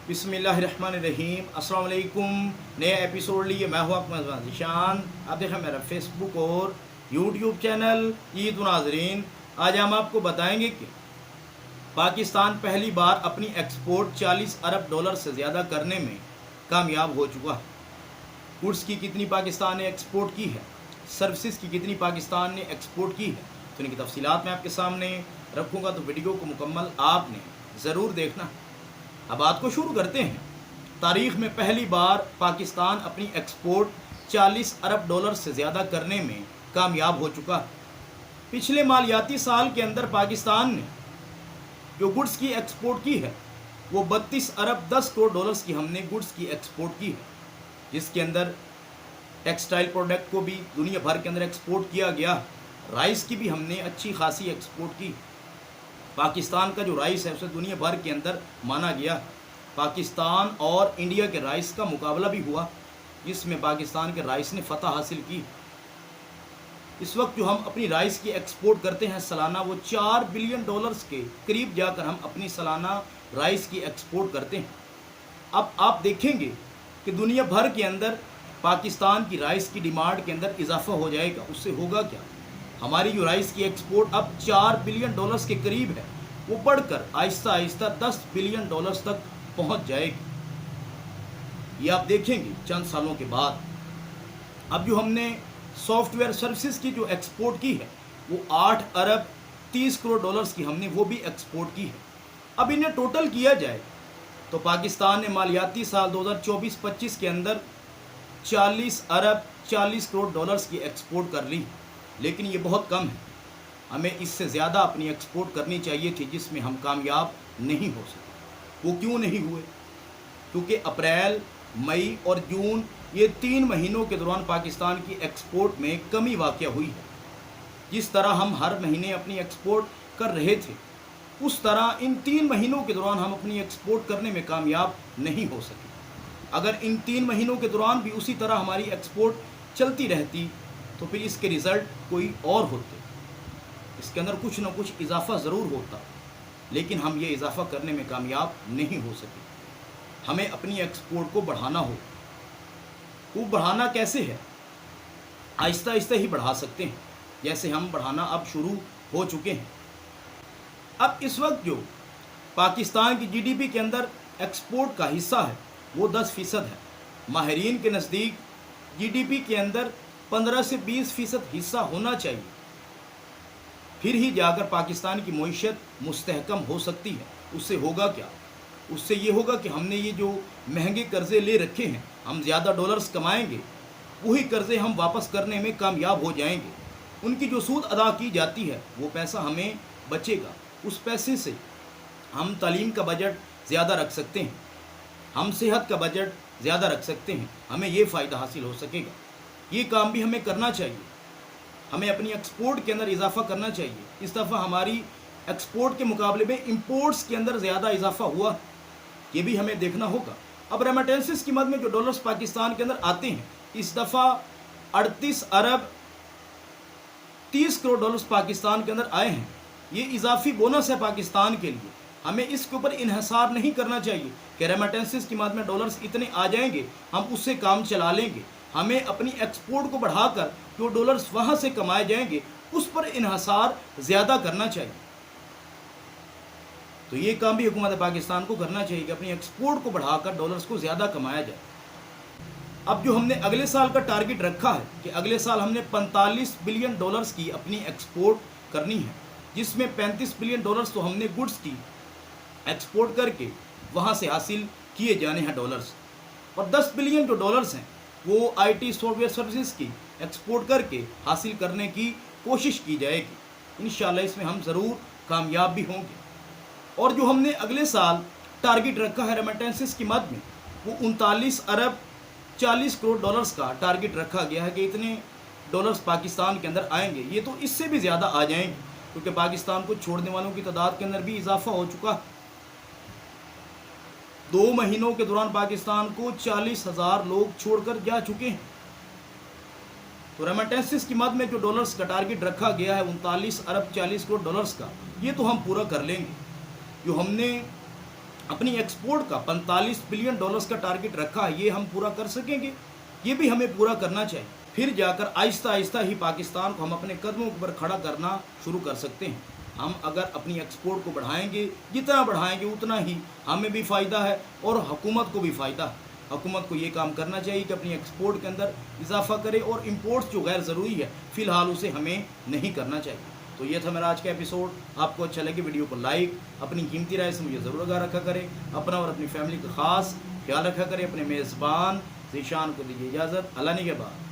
बिस्मिल्लाहिर्रहमानिर्रहीम। अस्सलाम वालेकुम। नया एपिसोड लिए मैं हूँ आपका ज़िशान। आप देखें मेरा फेसबुक और यूट्यूब चैनल ईद नाज़रीन। आज हम आपको बताएंगे कि पाकिस्तान पहली बार अपनी एक्सपोर्ट 40 अरब डॉलर से ज़्यादा करने में कामयाब हो चुका है। गुड्स की कितनी पाकिस्तान ने एक्सपोर्ट की है, सर्विसेज की कितनी पाकिस्तान ने एक्सपोर्ट की है, तो इनकी तफसीलात मैं आपके सामने रखूँगा, तो वीडियो को मुकम्मल आपने ज़रूर देखना है। अब बात को शुरू करते हैं। तारीख़ में पहली बार पाकिस्तान अपनी एक्सपोर्ट 40 अरब डॉलर से ज़्यादा करने में कामयाब हो चुका है। पिछले मालियाती साल के अंदर पाकिस्तान ने जो गुड्स की एक्सपोर्ट की है वो 32 अरब 10 करोड़ डॉलर्स की हमने गुड्स की एक्सपोर्ट की है, जिसके अंदर टेक्सटाइल प्रोडक्ट को भी दुनिया भर के अंदर एक्सपोर्ट किया गया। राइस की भी हमने अच्छी खासी एक्सपोर्ट की। पाकिस्तान का जो राइस है उसे दुनिया भर के अंदर माना गया। पाकिस्तान और इंडिया के राइस का मुकाबला भी हुआ, जिसमें पाकिस्तान के राइस ने फतह हासिल की। इस वक्त जो हम अपनी राइस की एक्सपोर्ट करते हैं सालाना, वो 4 बिलियन डॉलर्स के करीब जाकर हम अपनी सालाना राइस की एक्सपोर्ट करते हैं। अब आप देखेंगे कि दुनिया भर के अंदर पाकिस्तान की राइस की डिमांड के अंदर इजाफा हो जाएगा। उससे होगा क्या, हमारी जो राइस की एक्सपोर्ट अब 4 बिलियन डॉलर्स के करीब है, वो बढ़कर आहिस्ता आहिस्ता 10 बिलियन डॉलर्स तक पहुंच जाएगी। ये आप देखेंगे चंद सालों के बाद। अब जो हमने सॉफ्टवेयर सर्विसेज की जो एक्सपोर्ट की है वो 8 अरब 30 करोड़ डॉलर्स की हमने वो भी एक्सपोर्ट की है। अब इन्हें टोटल किया जाए तो पाकिस्तान ने मालियाती साल 2024-25 के अंदर 40 अरब 40 करोड़ डॉलर्स की एक्सपोर्ट कर ली, लेकिन ये बहुत कम है। हमें इससे ज़्यादा अपनी एक्सपोर्ट करनी चाहिए थी, जिसमें हम कामयाब नहीं हो सके। वो क्यों नहीं हुए? क्योंकि अप्रैल, मई और जून ये 3 महीनों के दौरान पाकिस्तान की एक्सपोर्ट में कमी वाक़या हुई है। जिस तरह हम हर महीने अपनी एक्सपोर्ट कर रहे थे, उस तरह इन 3 महीनों के दौरान हम अपनी एक्सपोर्ट करने में कामयाब नहीं हो सके। अगर इन 3 महीनों के दौरान भी उसी तरह हमारी एक्सपोर्ट चलती रहती तो फिर इसके रिज़ल्ट कोई और होते। इसके अंदर कुछ ना कुछ इजाफा ज़रूर होता, लेकिन हम ये इजाफा करने में कामयाब नहीं हो सके। हमें अपनी एक्सपोर्ट को बढ़ाना हो। वो बढ़ाना कैसे है? आहिस्ता आहिस्ता ही बढ़ा सकते हैं, जैसे हम बढ़ाना अब शुरू हो चुके हैं। अब इस वक्त जो पाकिस्तान की जीडीपी के अंदर एक्सपोर्ट का हिस्सा है वो 10% है। माहिरीन के नज़दीक जीडीपी के अंदर 15 से 20% हिस्सा होना चाहिए, फिर ही जाकर पाकिस्तान की मईशत मुस्तहकम हो सकती है। उससे होगा क्या? उससे ये होगा कि हमने ये जो महंगे कर्ज़े ले रखे हैं, हम ज़्यादा डॉलर्स कमाएंगे, वही कर्ज़े हम वापस करने में कामयाब हो जाएंगे। उनकी जो सूद अदा की जाती है वो पैसा हमें बचेगा। उस पैसे से हम तालीम का बजट ज़्यादा रख सकते हैं, हम सेहत का बजट ज़्यादा रख सकते हैं। हमें ये फ़ायदा हासिल हो सकेगा। ये काम भी हमें करना चाहिए। हमें अपनी एक्सपोर्ट के अंदर इजाफा करना चाहिए। इस दफ़ा हमारी एक्सपोर्ट के मुकाबले में इंपोर्ट्स के अंदर ज़्यादा इजाफा हुआ, ये भी हमें देखना होगा। अब रेमिटेंसेस की मद में जो डॉलर्स पाकिस्तान के अंदर आते हैं, इस दफ़ा 38 अरब 30 करोड़ डॉलर्स पाकिस्तान के अंदर आए हैं। ये इजाफी बोनस है पाकिस्तान के लिए। हमें इसके ऊपर इन्हसार नहीं करना चाहिए कि रेमिटेंसेस की मद में डॉलर्स इतने आ जाएंगे, हम उससे काम चला लेंगे। हमें अपनी एक्सपोर्ट को बढ़ाकर जो डॉलर्स वहाँ से कमाए जाएंगे उस पर इन्हसार ज़्यादा करना चाहिए। तो ये काम भी हुकूमत पाकिस्तान को करना चाहिए कि अपनी एक्सपोर्ट को बढ़ाकर डॉलर्स को ज़्यादा कमाया जाए। अब जो हमने अगले साल का टारगेट रखा है कि अगले साल हमने 45 बिलियन डॉलर्स की अपनी एक्सपोर्ट करनी है, जिसमें 35 बिलियन डॉलर्स तो हमने गुड्स की एक्सपोर्ट करके वहाँ से हासिल किए जाने हैं डॉलर्स, और 10 बिलियन जो डॉलर्स हैं वो आईटी सॉफ्टवेयर सर्विसेज की एक्सपोर्ट करके हासिल करने की कोशिश की जाएगी। इंशाल्लाह इसमें हम ज़रूर कामयाब भी होंगे। और जो हमने अगले साल टारगेट रखा है रेमिटेंसेस की मद में, वो 39 अरब 40 करोड़ डॉलर्स का टारगेट रखा गया है कि इतने डॉलर्स पाकिस्तान के अंदर आएंगे। ये तो इससे भी ज़्यादा आ जाएंगे, क्योंकि पाकिस्तान को छोड़ने वालों की तादाद के अंदर भी इजाफा हो चुका है। 2 महीनों के दौरान पाकिस्तान को 40,000 लोग छोड़कर जा चुके हैं। तो रेमिटेंसेस की मद में जो डॉलर्स का टारगेट रखा गया है 39 अरब 40 करोड़ डॉलर्स का, ये तो हम पूरा कर लेंगे। जो हमने अपनी एक्सपोर्ट का 45 बिलियन डॉलर्स का टारगेट रखा है, ये हम पूरा कर सकेंगे? ये भी हमें पूरा करना चाहिए। फिर जाकर आहिस्ता आहिस्ता ही पाकिस्तान को हम अपने कदमों पर खड़ा करना शुरू कर सकते हैं। हम अगर अपनी एक्सपोर्ट को बढ़ाएंगे, जितना बढ़ाएंगे उतना ही हमें भी फ़ायदा है और हुकूमत को भी फ़ायदा है। हुकूमत को ये काम करना चाहिए कि अपनी एक्सपोर्ट के अंदर इजाफा करे और इंपोर्ट्स जो गैर ज़रूरी है फ़िलहाल उसे हमें नहीं करना चाहिए। तो ये था मेरा आज का एपिसोड। आपको अच्छा लगे वीडियो को लाइक, अपनी कीमती राय से मुझे ज़रूर आगाह रखा करें। अपना और अपनी फैमिली का ख़ास ख्याल रखा करें। अपने मेज़बान ज़ीशान को दीजिए इजाज़त। अल्लाह ने के बाद।